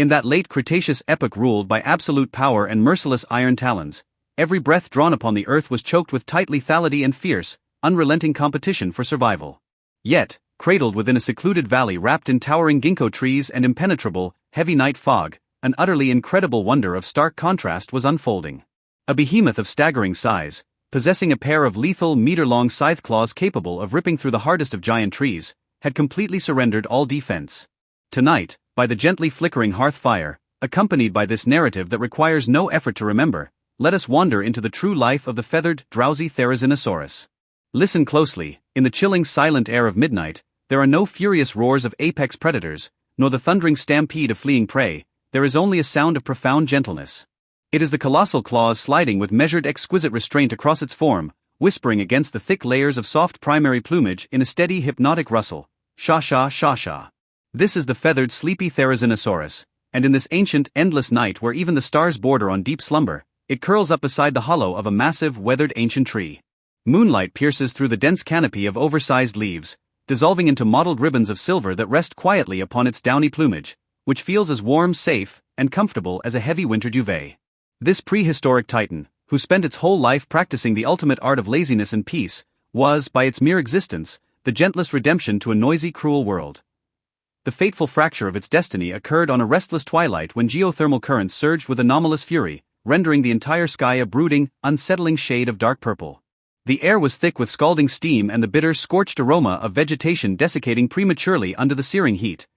In that late Cretaceous epoch ruled by absolute power and merciless iron talons, every breath drawn upon the earth was choked with tight lethality and fierce, unrelenting competition for survival. Yet, cradled within a secluded valley wrapped in towering ginkgo trees and impenetrable, heavy night fog, an utterly incredible wonder of stark contrast was unfolding. A behemoth of staggering size, possessing a pair of lethal meter-long scythe claws capable of ripping through the hardest of giant trees, had completely surrendered all defense. Tonight, by the gently flickering hearth fire, accompanied by this narrative that requires no effort to remember, let us wander into the true life of the feathered, drowsy Therizinosaurus. Listen closely. In the chilling silent air of midnight, there are no furious roars of apex predators, nor the thundering stampede of fleeing prey. There is only a sound of profound gentleness. It is the colossal claws sliding with measured exquisite restraint across its form, whispering against the thick layers of soft primary plumage in a steady hypnotic rustle. Sha-sha, sha-sha. This is the feathered sleepy Therizinosaurus, and in this ancient, endless night where even the stars border on deep slumber, it curls up beside the hollow of a massive, weathered ancient tree. Moonlight pierces through the dense canopy of oversized leaves, dissolving into mottled ribbons of silver that rest quietly upon its downy plumage, which feels as warm, safe, and comfortable as a heavy winter duvet. This prehistoric titan, who spent its whole life practicing the ultimate art of laziness and peace, was, by its mere existence, the gentlest redemption to a noisy, cruel world. The fateful fracture of its destiny occurred on a restless twilight when geothermal currents surged with anomalous fury, rendering the entire sky a brooding, unsettling shade of dark purple. The air was thick with scalding steam and the bitter, scorched aroma of vegetation desiccating prematurely under the searing heat.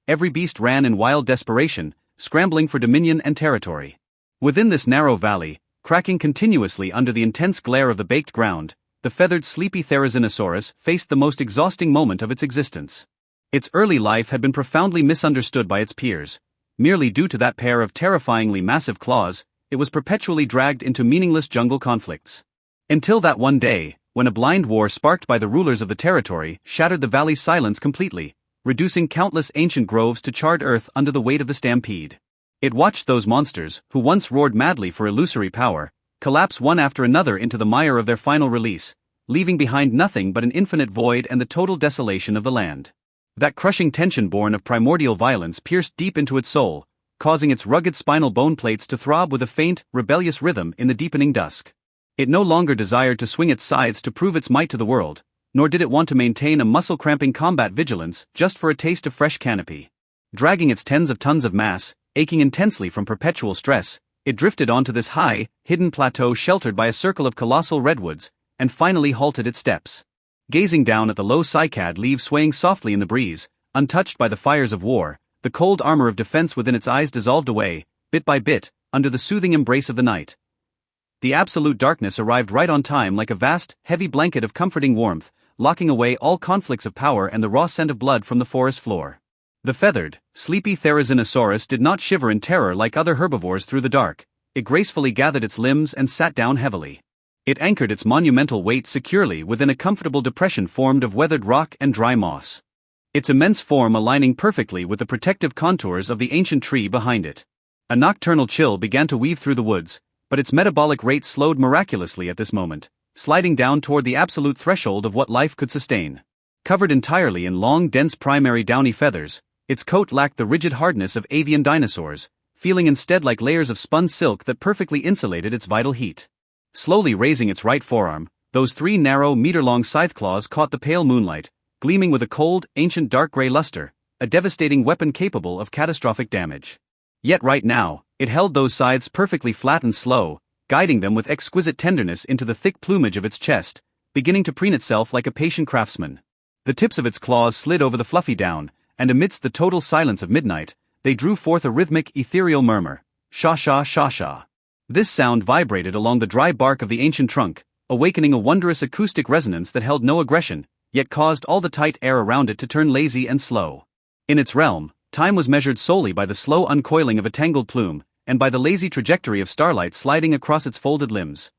Every beast ran in wild desperation, scrambling for dominion and territory. Within this narrow valley, cracking continuously under the intense glare of the baked ground, the feathered sleepy Therizinosaurus faced the most exhausting moment of its existence. Its early life had been profoundly misunderstood by its peers. Merely due to that pair of terrifyingly massive claws, it was perpetually dragged into meaningless jungle conflicts. Until that one day, when a blind war sparked by the rulers of the territory shattered the valley's silence completely, reducing countless ancient groves to charred earth under the weight of the stampede. It watched those monsters, who once roared madly for illusory power, collapse one after another into the mire of their final release, leaving behind nothing but an infinite void and the total desolation of the land. That crushing tension born of primordial violence pierced deep into its soul, causing its rugged spinal bone plates to throb with a faint, rebellious rhythm in the deepening dusk. It no longer desired to swing its scythes to prove its might to the world, nor did it want to maintain a muscle-cramping combat vigilance just for a taste of fresh canopy. Dragging its tens of tons of mass, aching intensely from perpetual stress, it drifted onto this high, hidden plateau sheltered by a circle of colossal redwoods, and finally halted its steps. Gazing down at the low cycad leaves swaying softly in the breeze, untouched by the fires of war, the cold armor of defense within its eyes dissolved away, bit by bit, under the soothing embrace of the night. The absolute darkness arrived right on time like a vast, heavy blanket of comforting warmth, locking away all conflicts of power and the raw scent of blood from the forest floor. The feathered, sleepy Therizinosaurus did not shiver in terror like other herbivores through the dark. It gracefully gathered its limbs and sat down heavily. It anchored its monumental weight securely within a comfortable depression formed of weathered rock and dry moss. Its immense form aligning perfectly with the protective contours of the ancient tree behind it. A nocturnal chill began to weave through the woods, but its metabolic rate slowed miraculously at this moment, sliding down toward the absolute threshold of what life could sustain. Covered entirely in long, dense primary downy feathers, its coat lacked the rigid hardness of avian dinosaurs, feeling instead like layers of spun silk that perfectly insulated its vital heat. Slowly raising its right forearm, those three narrow, meter-long scythe claws caught the pale moonlight, gleaming with a cold, ancient dark gray luster, a devastating weapon capable of catastrophic damage. Yet right now, it held those scythes perfectly flat and slow, guiding them with exquisite tenderness into the thick plumage of its chest, beginning to preen itself like a patient craftsman. The tips of its claws slid over the fluffy down, and amidst the total silence of midnight, they drew forth a rhythmic, ethereal murmur. Sha-sha, sha-sha. This sound vibrated along the dry bark of the ancient trunk, awakening a wondrous acoustic resonance that held no aggression, yet caused all the tight air around it to turn lazy and slow. In its realm, time was measured solely by the slow uncoiling of a tangled plume, and by the lazy trajectory of starlight sliding across its folded limbs.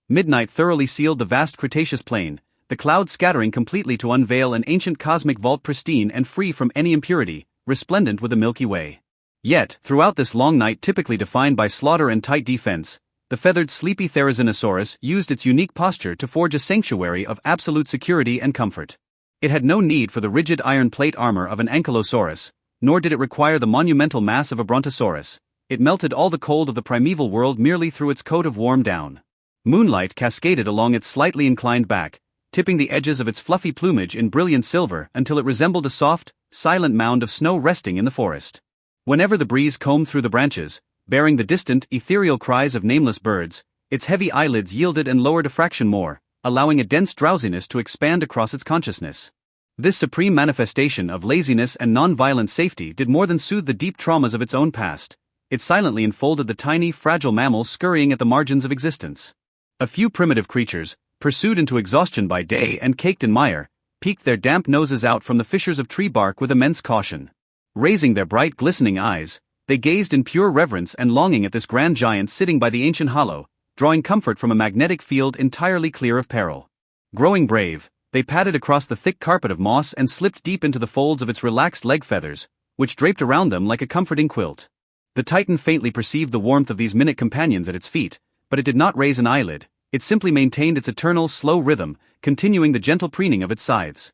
Midnight thoroughly sealed the vast Cretaceous plain, the clouds scattering completely to unveil an ancient cosmic vault pristine and free from any impurity, resplendent with the Milky Way. Yet, throughout this long night typically defined by slaughter and tight defense, the feathered sleepy Therizinosaurus used its unique posture to forge a sanctuary of absolute security and comfort. It had no need for the rigid iron plate armor of an ankylosaurus, nor did it require the monumental mass of a brontosaurus. It melted all the cold of the primeval world merely through its coat of warm down. Moonlight cascaded along its slightly inclined back, tipping the edges of its fluffy plumage in brilliant silver until it resembled a soft, silent mound of snow resting in the forest. Whenever the breeze combed through the branches, bearing the distant, ethereal cries of nameless birds, its heavy eyelids yielded and lowered a fraction more, allowing a dense drowsiness to expand across its consciousness. This supreme manifestation of laziness and non-violent safety did more than soothe the deep traumas of its own past. It silently enfolded the tiny, fragile mammals scurrying at the margins of existence. A few primitive creatures, pursued into exhaustion by day and caked in mire, peeked their damp noses out from the fissures of tree bark with immense caution. Raising their bright, glistening eyes, they gazed in pure reverence and longing at this grand giant sitting by the ancient hollow, drawing comfort from a magnetic field entirely clear of peril. Growing brave, they padded across the thick carpet of moss and slipped deep into the folds of its relaxed leg feathers, which draped around them like a comforting quilt. The Titan faintly perceived the warmth of these minute companions at its feet, but it did not raise an eyelid. It simply maintained its eternal, slow rhythm, continuing the gentle preening of its scythes.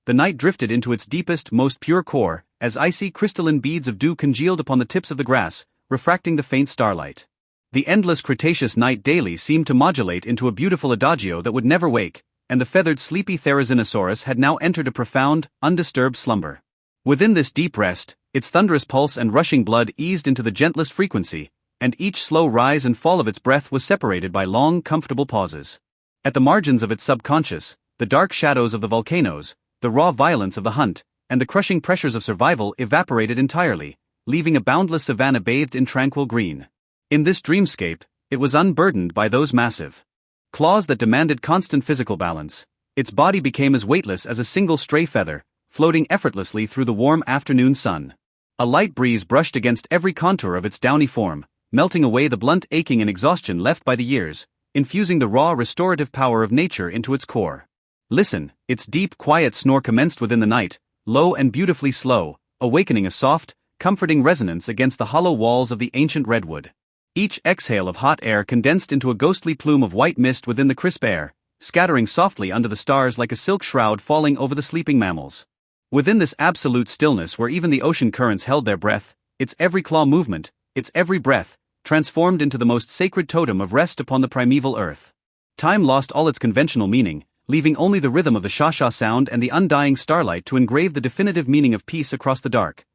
The night drifted into its deepest, most pure core, as icy crystalline beads of dew congealed upon the tips of the grass, refracting the faint starlight. The endless Cretaceous night daily seemed to modulate into a beautiful adagio that would never wake, and the feathered sleepy Therizinosaurus had now entered a profound, undisturbed slumber. Within this deep rest, its thunderous pulse and rushing blood eased into the gentlest frequency, and each slow rise and fall of its breath was separated by long, comfortable pauses. At the margins of its subconscious, the dark shadows of the volcanoes, the raw violence of the hunt, and the crushing pressures of survival evaporated entirely, leaving a boundless savanna bathed in tranquil green. In this dreamscape, it was unburdened by those massive claws that demanded constant physical balance. Its body became as weightless as a single stray feather, floating effortlessly through the warm afternoon sun. A light breeze brushed against every contour of its downy form, melting away the blunt aching and exhaustion left by the years, infusing the raw restorative power of nature into its core. Listen, its deep, quiet snore commenced within the night, low and beautifully slow, awakening a soft, comforting resonance against the hollow walls of the ancient redwood. Each exhale of hot air condensed into a ghostly plume of white mist within the crisp air, scattering softly under the stars like a silk shroud falling over the sleeping mammals. Within this absolute stillness where even the ocean currents held their breath, its every claw movement, its every breath, transformed into the most sacred totem of rest upon the primeval earth. Time lost all its conventional meaning, leaving only the rhythm of the sha-sha sound and the undying starlight to engrave the definitive meaning of peace across the dark.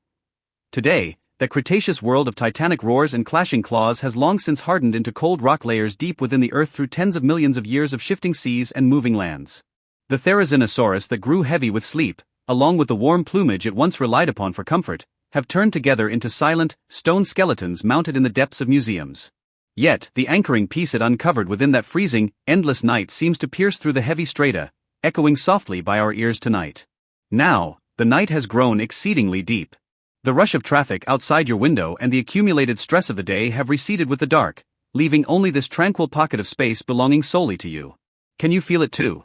Today, that Cretaceous world of titanic roars and clashing claws has long since hardened into cold rock layers deep within the earth through tens of millions of years of shifting seas and moving lands. The Therizinosaurus that grew heavy with sleep, along with the warm plumage it once relied upon for comfort, have turned together into silent, stone skeletons mounted in the depths of museums. Yet, the anchoring piece it uncovered within that freezing, endless night seems to pierce through the heavy strata, echoing softly by our ears tonight. Now, the night has grown exceedingly deep. The rush of traffic outside your window and the accumulated stress of the day have receded with the dark, leaving only this tranquil pocket of space belonging solely to you. Can you feel it too?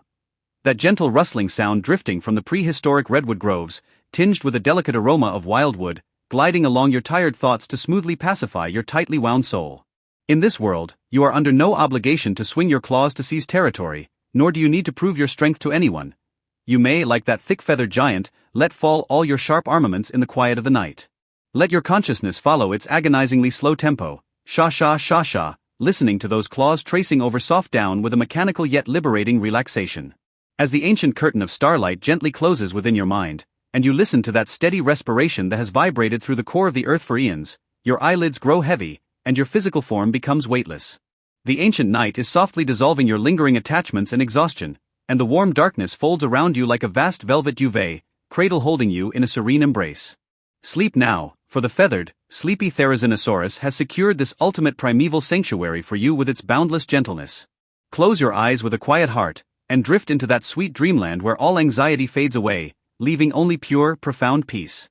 That gentle rustling sound drifting from the prehistoric redwood groves, tinged with a delicate aroma of wildwood, gliding along your tired thoughts to smoothly pacify your tightly wound soul. In this world, you are under no obligation to swing your claws to seize territory, nor do you need to prove your strength to anyone. You may, like that thick-feathered giant, let fall all your sharp armaments in the quiet of the night. Let your consciousness follow its agonizingly slow tempo, sha-sha sha-sha, listening to those claws tracing over soft down with a mechanical yet liberating relaxation. As the ancient curtain of starlight gently closes within your mind, and you listen to that steady respiration that has vibrated through the core of the earth for eons, your eyelids grow heavy, and your physical form becomes weightless. The ancient night is softly dissolving your lingering attachments and exhaustion, and the warm darkness folds around you like a vast velvet duvet, cradle holding you in a serene embrace. Sleep now, for the feathered, sleepy Therizinosaurus has secured this ultimate primeval sanctuary for you with its boundless gentleness. Close your eyes with a quiet heart, and drift into that sweet dreamland where all anxiety fades away, leaving only pure, profound peace.